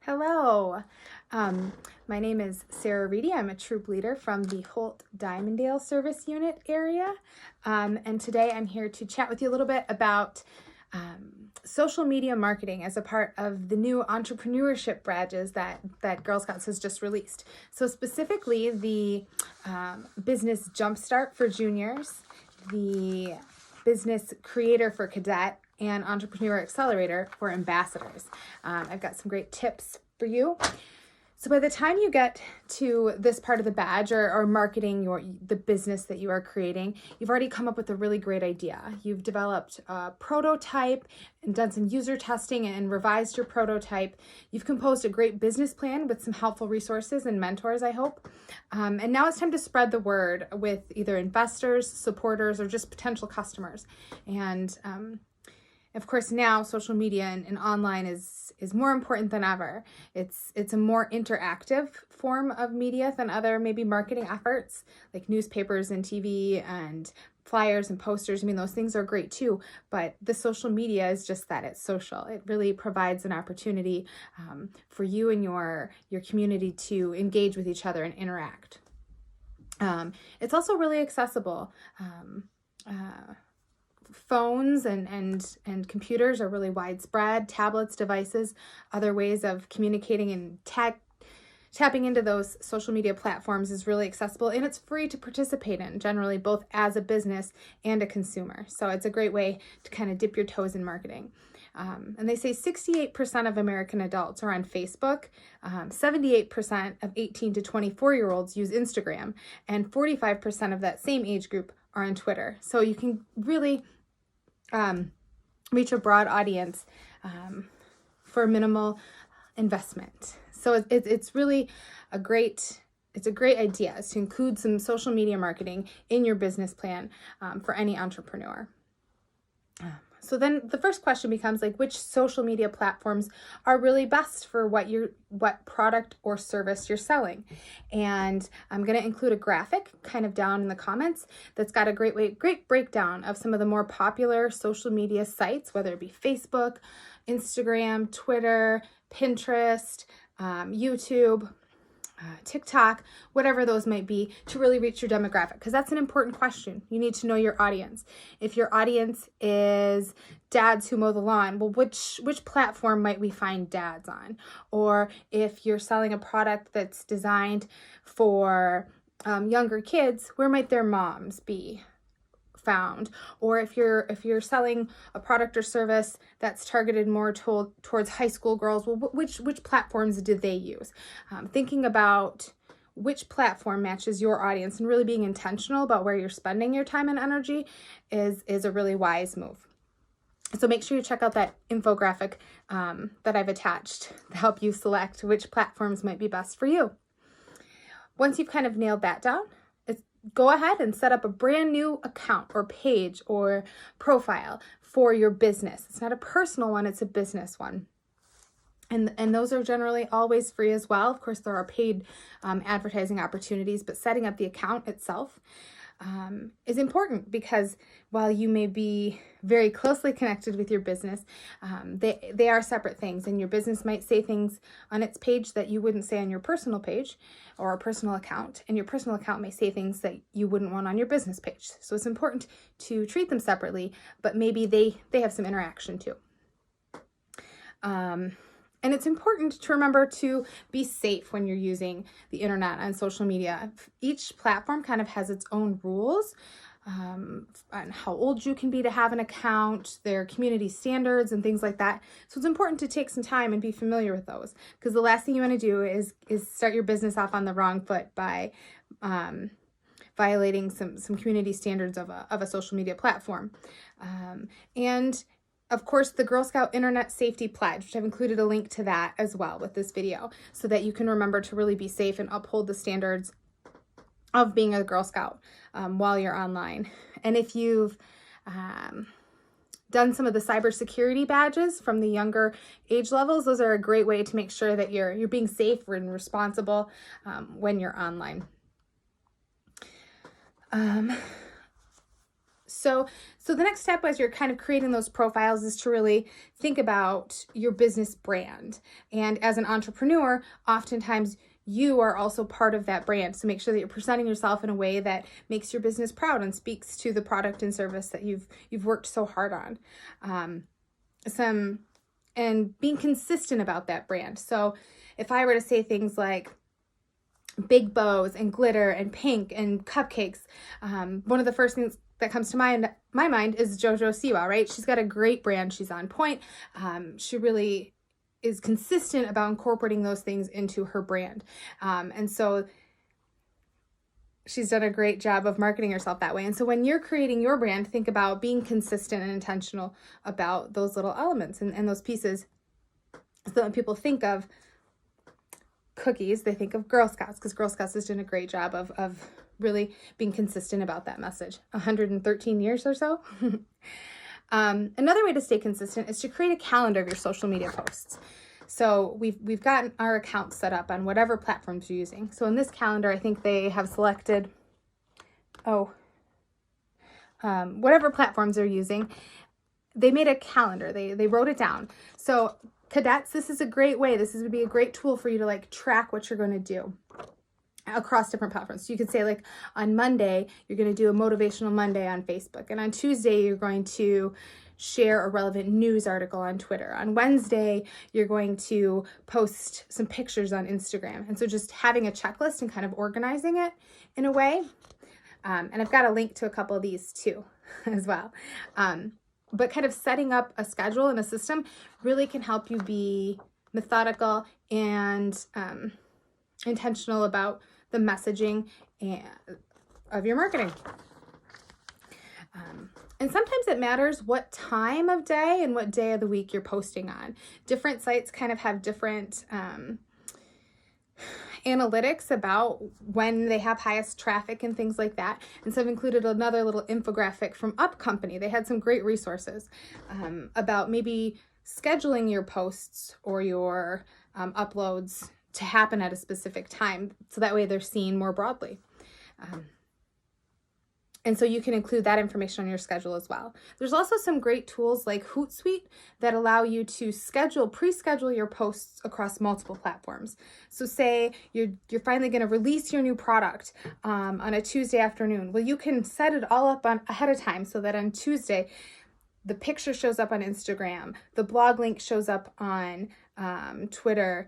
Hello, my name is Sarah Reedy. I'm a troop leader from the Holt-Diamondale Service Unit area, and today I'm here to chat with you a little bit about social media marketing as a part of the new entrepreneurship badges that Girl Scouts has just released. So specifically the Business Jumpstart for juniors, the Business Creator for cadet, and Entrepreneur Accelerator for ambassadors. I've got some great tips for you. So by the time you get to this part of the badge or marketing the business that you are creating, you've already come up with a really great idea. You've developed a prototype and done some user testing and revised your prototype. You've composed a great business plan with some helpful resources and mentors, I hope. And now it's time to spread the word with either investors, supporters, or just potential customers. And of course, now social media and online is more important than ever. It's a more interactive form of media than other maybe marketing efforts like newspapers and TV and flyers and posters. I mean, those things are great too, but the social media is just that, it's social. It really provides an opportunity for you and your community to engage with each other and interact. It's also really accessible. Phones and computers are really widespread. Tablets, devices, other ways of communicating and tapping into those social media platforms is really accessible, and it's free to participate in, generally, both as a business and a consumer. So it's a great way to kind of dip your toes in marketing. And they say 68% of American adults are on Facebook, 78% of 18 to 24-year-olds use Instagram, and 45% of that same age group are on Twitter. So you can really reach a broad audience for minimal investment. So it's really a great idea to include some social media marketing in your business plan for any entrepreneur. So then the first question becomes, like, which social media platforms are really best for what product or service you're selling? And I'm going to include a graphic kind of down in the comments that's got a great breakdown of some of the more popular social media sites, whether it be Facebook, Instagram, Twitter, Pinterest, YouTube, TikTok, whatever those might be, to really reach your demographic, because that's an important question. You need to know your audience. If your audience is dads who mow the lawn, well, which platform might we find dads on? Or if you're selling a product that's designed for younger kids, where might their moms be found? Or if you're selling a product or service that's targeted more towards high school girls, well, which platforms do they use? Thinking about which platform matches your audience and really being intentional about where you're spending your time and energy is a really wise move. So make sure you check out that infographic that I've attached to help you select which platforms might be best for you. Once you've kind of nailed that down, go ahead and set up a brand new account or page or profile for your business. It's not a personal one, it's a business one. And those are generally always free as well. Of course, there are paid advertising opportunities, but setting up the account itself is important, because while you may be very closely connected with your business, they are separate things, and your business might say things on its page that you wouldn't say on your personal page or a personal account, and your personal account may say things that you wouldn't want on your business page. So it's important to treat them separately, but maybe they have some interaction too. And it's important to remember to be safe when you're using the internet and social media. Each platform kind of has its own rules on how old you can be to have an account, their community standards and things like that. So it's important to take some time and be familiar with those, because the last thing you want to do is start your business off on the wrong foot by violating some community standards of a social media platform. And of course, the Girl Scout Internet Safety Pledge, which I've included a link to that as well with this video, so that you can remember to really be safe and uphold the standards of being a Girl Scout while you're online. And if you've done some of the cybersecurity badges from the younger age levels, those are a great way to make sure that you're being safe and responsible when you're online. So the next step as you're kind of creating those profiles is to really think about your business brand. And as an entrepreneur, oftentimes you are also part of that brand. So make sure that you're presenting yourself in a way that makes your business proud and speaks to the product and service that you've worked so hard on. And being consistent about that brand. So if I were to say things like big bows and glitter and pink and cupcakes, one of the first things that comes to my mind is JoJo Siwa, right? She's got a great brand. She's on point. She really is consistent about incorporating those things into her brand. And so she's done a great job of marketing herself that way. And so when you're creating your brand, think about being consistent and intentional about those little elements and those pieces. So when people think of cookies, they think of Girl Scouts, because Girl Scouts has done a great job of really being consistent about that message. 113 years or so. Another way to stay consistent is to create a calendar of your social media posts. So we've gotten our accounts set up on whatever platforms you're using. So in this calendar, I think they have selected, whatever platforms they're using, they made a calendar. They wrote it down. So cadets, this is a great way. This would be a great tool for you to like track what you're going to do across different platforms. So you could say like on Monday, you're going to do a motivational Monday on Facebook. And on Tuesday, you're going to share a relevant news article on Twitter. On Wednesday, you're going to post some pictures on Instagram. And so just having a checklist and kind of organizing it in a way. And I've got a link to a couple of these too as well. But kind of setting up a schedule and a system really can help you be methodical and intentional about the messaging of your marketing. And sometimes it matters what time of day and what day of the week you're posting on. Different sites kind of have different analytics about when they have highest traffic and things like that. And so I've included another little infographic from Up Company. They had some great resources about maybe scheduling your posts or your uploads to happen at a specific time, so that way they're seen more broadly. And so you can include that information on your schedule as well. There's also some great tools like Hootsuite that allow you to pre-schedule your posts across multiple platforms. So say you're finally going to release your new product on a Tuesday afternoon. Well, you can set it all up ahead of time so that on Tuesday, the picture shows up on Instagram, the blog link shows up on Twitter,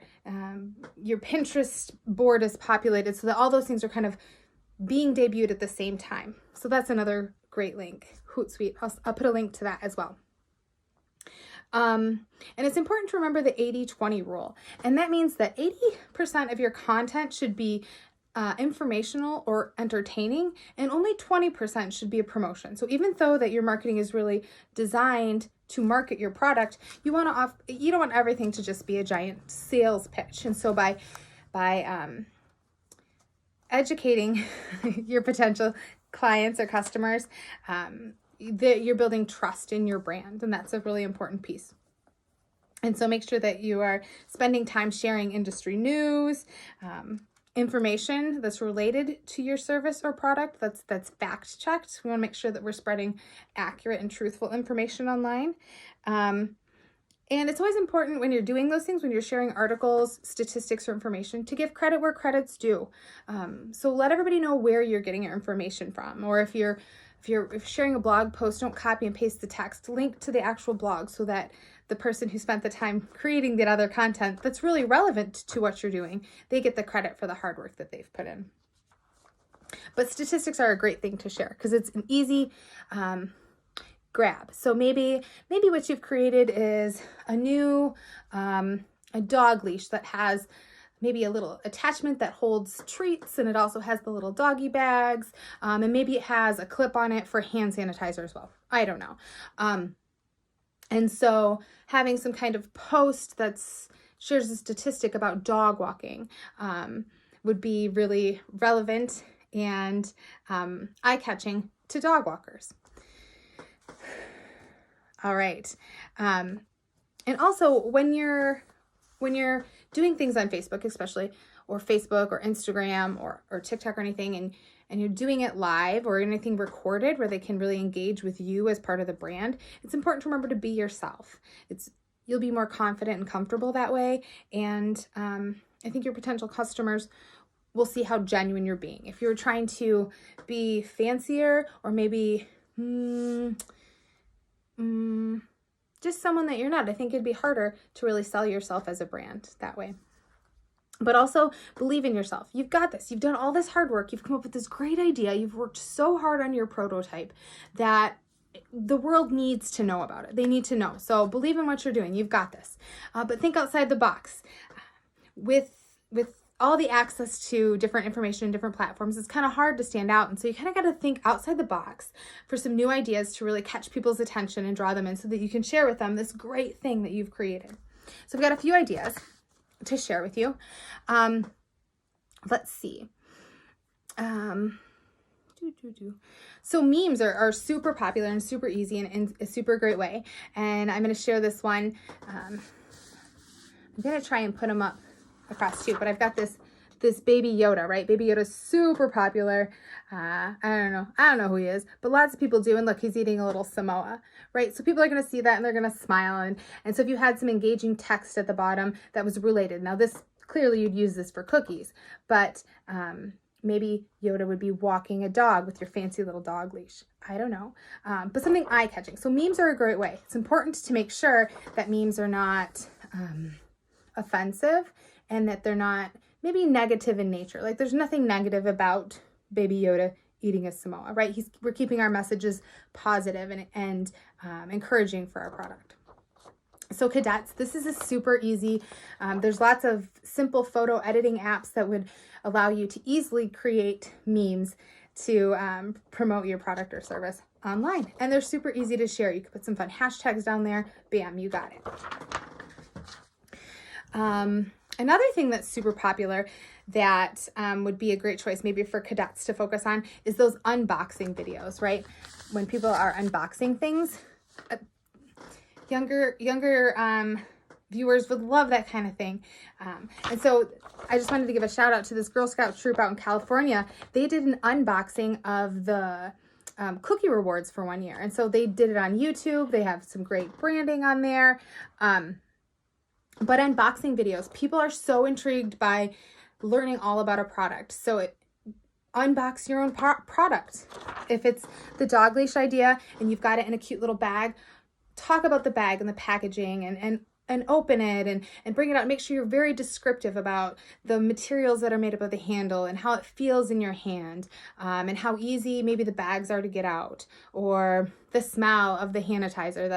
your Pinterest board is populated so that all those things are kind of being debuted at the same time. So that's another great link, Hootsuite. I'll put a link to that as well. And it's important to remember the 80-20 rule. And that means that 80% of your content should be informational or entertaining, and only 20% should be a promotion. So even though that your marketing is really designed to market your product, you don't want everything to just be a giant sales pitch. And so by educating your potential clients or customers, you're building trust in your brand, and that's a really important piece. And so make sure that you are spending time sharing industry news, information that's related to your service or product that's fact checked. We want to make sure that we're spreading accurate and truthful information online. And it's always important when you're doing those things, when you're sharing articles, statistics, or information, to give credit where credit's due. So let everybody know where you're getting your information from. Or if you're sharing a blog post, don't copy and paste the text. Link to the actual blog so that the person who spent the time creating that other content that's really relevant to what you're doing, they get the credit for the hard work that they've put in. But statistics are a great thing to share because it's an easy grab. So maybe what you've created is a new a dog leash that has maybe a little attachment that holds treats, and it also has the little doggy bags, and maybe it has a clip on it for hand sanitizer as well. I don't know. And so having some kind of post that shares a statistic about dog walking would be really relevant and eye-catching to dog walkers. All right. And also when you're doing things on Facebook, especially, or Facebook or Instagram or TikTok or anything, and you're doing it live or anything recorded where they can really engage with you as part of the brand, it's important to remember to be yourself. You'll be more confident and comfortable that way. And I think your potential customers will see how genuine you're being. If you're trying to be fancier or maybe just someone that you're not, I think it'd be harder to really sell yourself as a brand that way. But also believe in yourself. You've got this. You've done all this hard work. You've come up with this great idea. You've worked so hard on your prototype that the world needs to know about it. They need to know. So believe in what you're doing. You've got this. But think outside the box. With all the access to different information and different platforms, it's kind of hard to stand out. And so you kind of got to think outside the box for some new ideas to really catch people's attention and draw them in so that you can share with them this great thing that you've created. So I've got a few ideas to share with you. Let's see. So memes are super popular and super easy and in a super great way. And I'm going to share this one. I'm going to try and put them up across too, but I've got this Baby Yoda, right? Baby Yoda's super popular. I don't know who he is, but lots of people do. And look, he's eating a little Samoa, right? So people are going to see that and they're going to smile. And so if you had some engaging text at the bottom that was related, now this, clearly you'd use this for cookies, but maybe Yoda would be walking a dog with your fancy little dog leash. I don't know, but something eye-catching. So memes are a great way. It's important to make sure that memes are not offensive and that they're not maybe negative in nature. Like there's nothing negative about Baby Yoda eating a Samoa, right? We're keeping our messages positive and encouraging for our product. So cadets, this is a super easy, there's lots of simple photo editing apps that would allow you to easily create memes to promote your product or service online. And they're super easy to share. You can put some fun hashtags down there. Bam, you got it. Another thing that's super popular that would be a great choice maybe for cadets to focus on is those unboxing videos, right? When people are unboxing things, younger viewers would love that kind of thing. And so I just wanted to give a shout out to this Girl Scout troop out in California. They did an unboxing of the cookie rewards for 1 year. And so they did it on YouTube. They have some great branding on there. But unboxing videos, people are so intrigued by learning all about a product. So unbox your own product. If it's the dog leash idea and you've got it in a cute little bag, talk about the bag and the packaging and open it and bring it out. Make sure you're very descriptive about the materials that are made up of the handle and how it feels in your hand, and how easy maybe the bags are to get out, or the smell of the sanitizer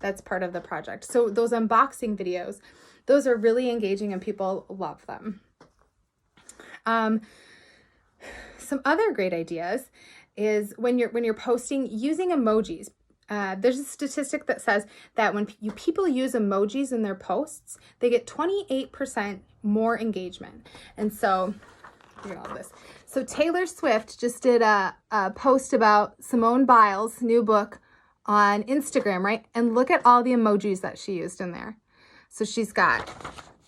that's part of the project. So those unboxing videos, those are really engaging and people love them. Some other great ideas is when you're posting using emojis. There's a statistic that says that when people use emojis in their posts, they get 28% more engagement. And so, look at all this. So Taylor Swift just did a post about Simone Biles' new book on Instagram, right? And look at all the emojis that she used in there. So she's got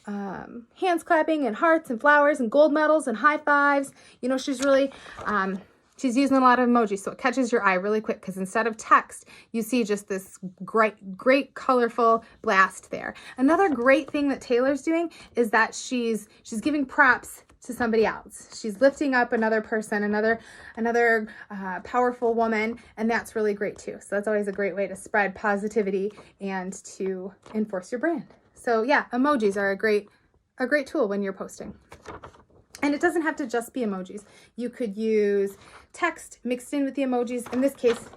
hands clapping and hearts and flowers and gold medals and high fives. You know, she's really... she's using a lot of emojis, so it catches your eye really quick because instead of text, you see just this great colorful blast there. Another great thing that Taylor's doing is that she's giving props to somebody else. She's lifting up another person, another powerful woman, and that's really great too. So that's always a great way to spread positivity and to enforce your brand. So yeah, emojis are a great tool when you're posting. And it doesn't have to just be emojis. You could use text mixed in with the emojis. In this case,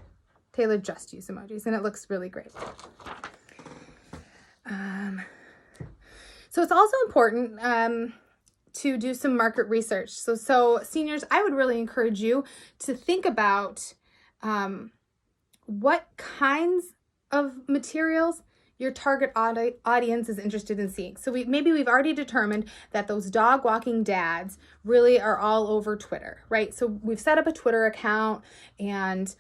Taylor just used emojis, and it looks really great. So it's also important to do some market research. So seniors, I would really encourage you to think about what kinds of materials your target audience is interested in seeing. So we've already determined that those dog walking dads really are all over Twitter, right? So we've set up a Twitter account and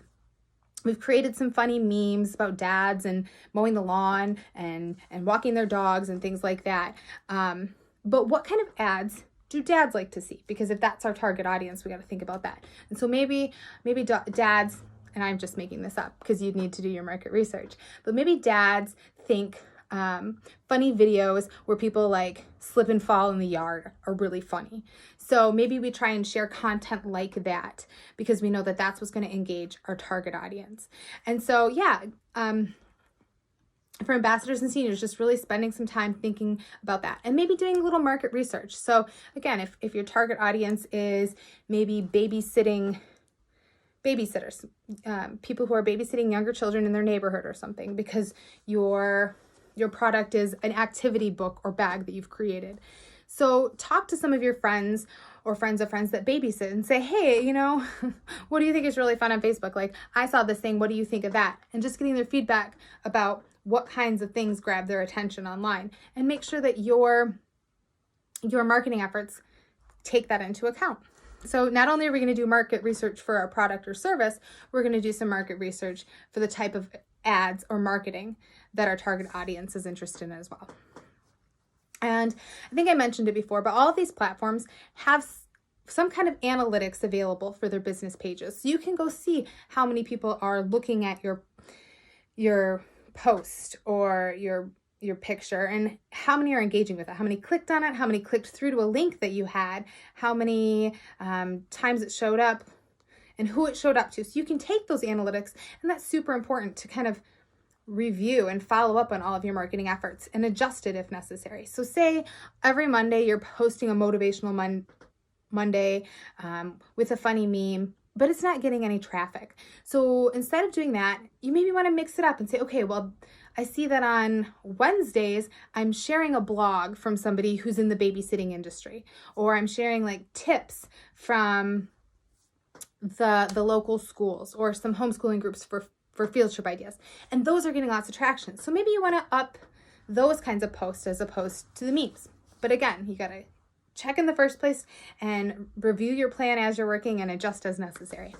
we've created some funny memes about dads and mowing the lawn and walking their dogs and things like that. But what kind of ads do dads like to see? Because if that's our target audience, we got to think about that. And so maybe dads, and I'm just making this up because you'd need to do your market research, but maybe dads think funny videos where people like slip and fall in the yard are really funny. So maybe we try and share content like that because we know that that's what's going to engage our target audience. And so, yeah, for ambassadors and seniors, just really spending some time thinking about that and maybe doing a little market research. So again, if your target audience is maybe babysitters, people who are babysitting younger children in their neighborhood or something, because your product is an activity book or bag that you've created. So talk to some of your friends or friends of friends that babysit and say, hey, you know, what do you think is really fun on Facebook? Like, I saw this thing, what do you think of that? And just getting their feedback about what kinds of things grab their attention online, and make sure that your marketing efforts take that into account. So not only are we going to do market research for our product or service, we're going to do some market research for the type of ads or marketing that our target audience is interested in as well. And I think I mentioned it before, but all of these platforms have some kind of analytics available for their business pages. So you can go see how many people are looking at your post or your picture, and how many are engaging with it, how many clicked on it, how many clicked through to a link that you had, how many times it showed up, and who it showed up to. So you can take those analytics, and that's super important to kind of review and follow up on all of your marketing efforts and adjust it if necessary. So say every Monday you're posting a motivational Monday with a funny meme, but it's not getting any traffic. So instead of doing that, you maybe want to mix it up and say, okay, well, I see that on Wednesdays, I'm sharing a blog from somebody who's in the babysitting industry, or I'm sharing like tips from the local schools or some homeschooling groups for field trip ideas. And those are getting lots of traction. So maybe you want to up those kinds of posts as opposed to the memes. But again, you got to check in the first place and review your plan as you're working and adjust as necessary.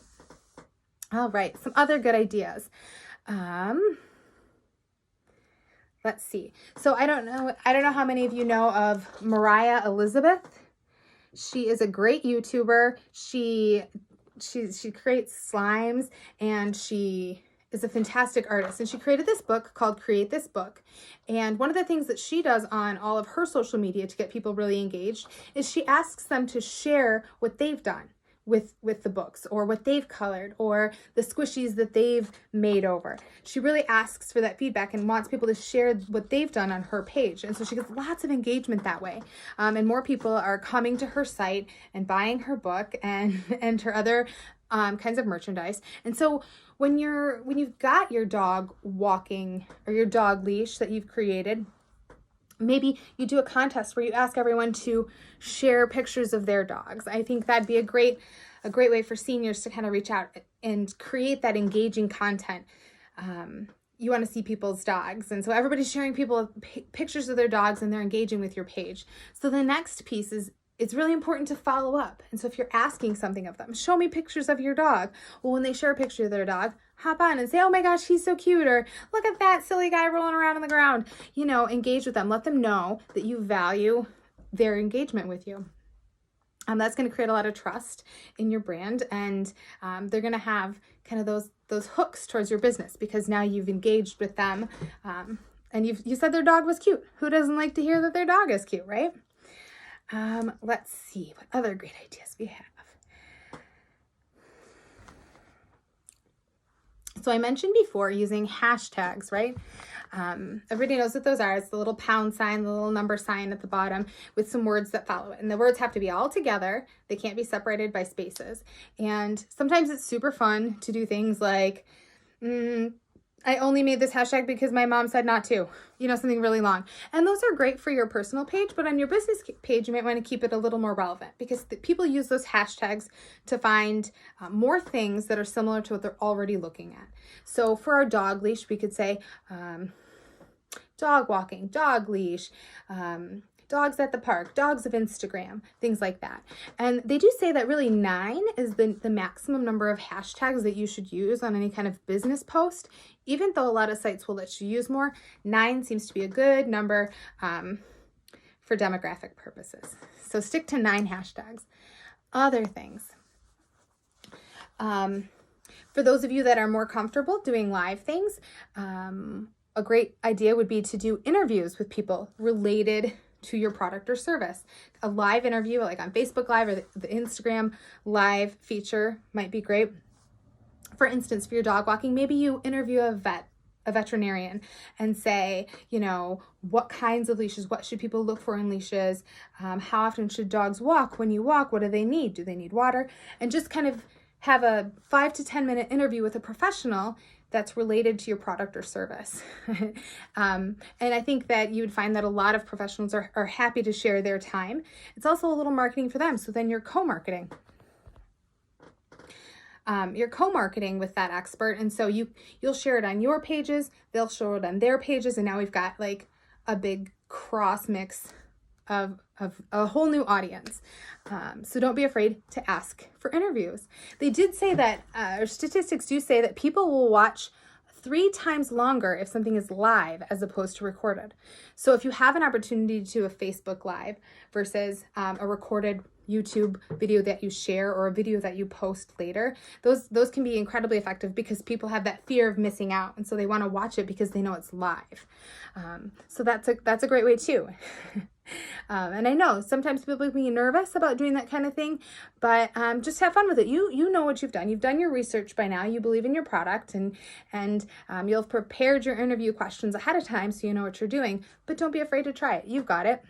All right, some other good ideas. Let's see. So I don't know how many of you know of Mariah Elizabeth. She is a great YouTuber. She creates slimes, and she is a fantastic artist. And she created this book called Create This Book. And one of the things that she does on all of her social media to get people really engaged is she asks them to share what they've done with the books, or what they've colored, or the squishies that they've made over. She really asks for that feedback and wants people to share what they've done on her page. And so she gets lots of engagement that way. And more people are coming to her site and buying her book and her other kinds of merchandise. And so when you've got your dog walking, or your dog leash that you've created, maybe you do a contest where you ask everyone to share pictures of their dogs. I think that'd be a great way for seniors to kind of reach out and create that engaging content. You want to see people's dogs. And so everybody's sharing pictures of their dogs, and they're engaging with your page. So the next piece is, it's really important to follow up. And so if you're asking something of them, show me pictures of your dog. Well, when they share a picture of their dog, hop on and say, oh my gosh, he's so cute. Or look at that silly guy rolling around on the ground. Engage with them. Let them know that you value their engagement with you. That's going to create a lot of trust in your brand. And they're going to have kind of those hooks towards your business, because now you've engaged with them. And you said their dog was cute. Who doesn't like to hear that their dog is cute, right? Let's see what other great ideas we have. So I mentioned before using hashtags, right? Everybody knows what those are. It's the little pound sign, the little number sign at the bottom with some words that follow it. And the words have to be all together. They can't be separated by spaces. And sometimes it's super fun to do things like, I only made this hashtag because my mom said not to, something really long. And those are great for your personal page, but on your business page, you might want to keep it a little more relevant, because people use those hashtags to find more things that are similar to what they're already looking at. So for our dog leash, we could say dog walking, dog leash, dogs at the park, dogs of Instagram, things like that. And they do say that really 9 is the maximum number of hashtags that you should use on any kind of business post. Even though a lot of sites will let you use more, 9 seems to be a good number for demographic purposes. So stick to 9 hashtags. Other things. For those of you that are more comfortable doing live things, a great idea would be to do interviews with people related to your product or service. A live interview, like on Facebook Live or the Instagram Live feature might be great. For instance, for your dog walking, maybe you interview a veterinarian, and say, you know, what kinds of leashes, what should people look for in leashes? How often should dogs walk? When you walk, what do they need? Do they need water? And just kind of have a 5 to 10 minute interview with a professional that's related to your product or service. And I think that you would find that a lot of professionals are happy to share their time. It's also a little marketing for them. So then you're co-marketing. You're co-marketing with that expert. And so you'll share it on your pages, they'll show it on their pages. And now we've got like a big cross mix of a whole new audience. So don't be afraid to ask for interviews. They did say that, or statistics do say that people will watch 3 times longer if something is live as opposed to recorded. So if you have an opportunity to do a Facebook Live versus a recorded YouTube video that you share or a video that you post later, those can be incredibly effective because people have that fear of missing out, and so they want to watch it because they know it's live. So that's a great way too. And I know sometimes people can be nervous about doing that kind of thing, but just have fun with it. You know what you've done. You've done your research by now. You believe in your product, and you'll have prepared your interview questions ahead of time so you know what you're doing. But don't be afraid to try it. You've got it.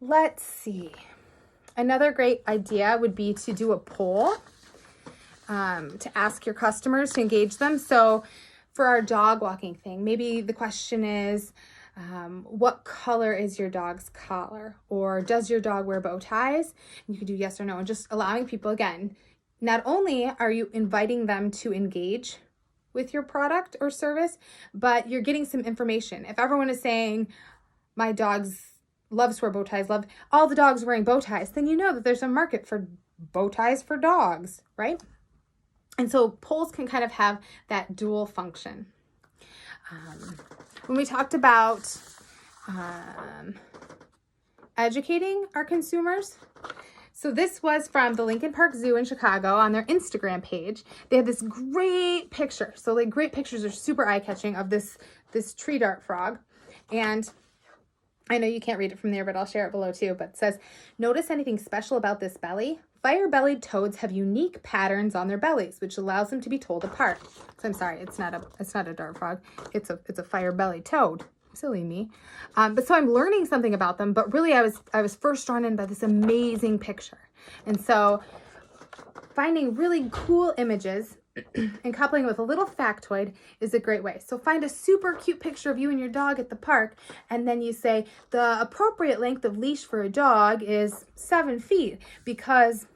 Let's see. Another great idea would be to do a poll to ask your customers, to engage them. So for our dog walking thing, maybe the question is, what color is your dog's collar? Or does your dog wear bow ties? And you could do yes or no, and just allowing people, again, not only are you inviting them to engage with your product or service, but you're getting some information. If everyone is saying, my dog's loves to wear bow ties, love all the dogs wearing bow ties, then you know that there's a market for bow ties for dogs, right? And so polls can kind of have that dual function. When we talked about educating our consumers, so this was from the Lincoln Park Zoo in Chicago on their Instagram page. They had this great picture. So like great pictures are super eye-catching of this tree dart frog. And I know you can't read it from there, but I'll share it below too. But it says, notice anything special about this belly? Fire-bellied toads have unique patterns on their bellies, which allows them to be told apart. So I'm sorry, it's not a dart frog. It's a fire-bellied toad. Silly me. But so I'm learning something about them, but really I was first drawn in by this amazing picture. And so finding really cool images and coupling with a little factoid is a great way. So find a super cute picture of you and your dog at the park, and then you say the appropriate length of leash for a dog is 7 feet because,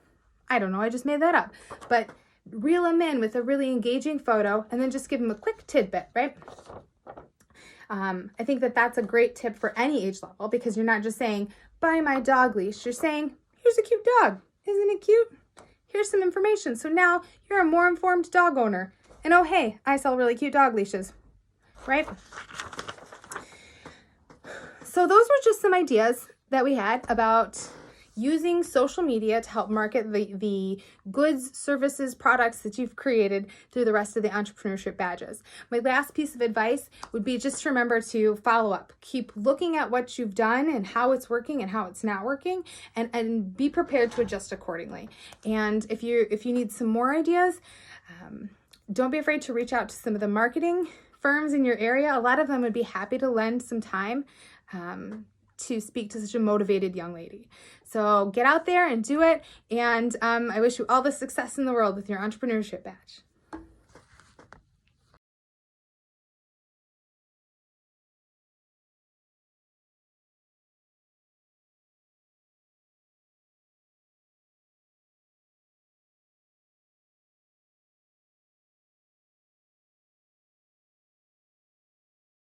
I don't know, I just made that up. But reel them in with a really engaging photo and then just give them a quick tidbit, right? I think that that's a great tip for any age level because you're not just saying, buy my dog leash. You're saying, here's a cute dog. Isn't it cute? Here's some information. So now you're a more informed dog owner. And oh, hey, I sell really cute dog leashes, right? So those were just some ideas that we had about using social media to help market the goods, services, products that you've created through the rest of the entrepreneurship badges. My last piece of advice would be just to remember to follow up. Keep looking at what you've done and how it's working and how it's not working, and be prepared to adjust accordingly. And if you need some more ideas, don't be afraid to reach out to some of the marketing firms in your area. A lot of them would be happy to lend some time to speak to such a motivated young lady. So get out there and do it. And I wish you all the success in the world with your entrepreneurship badge.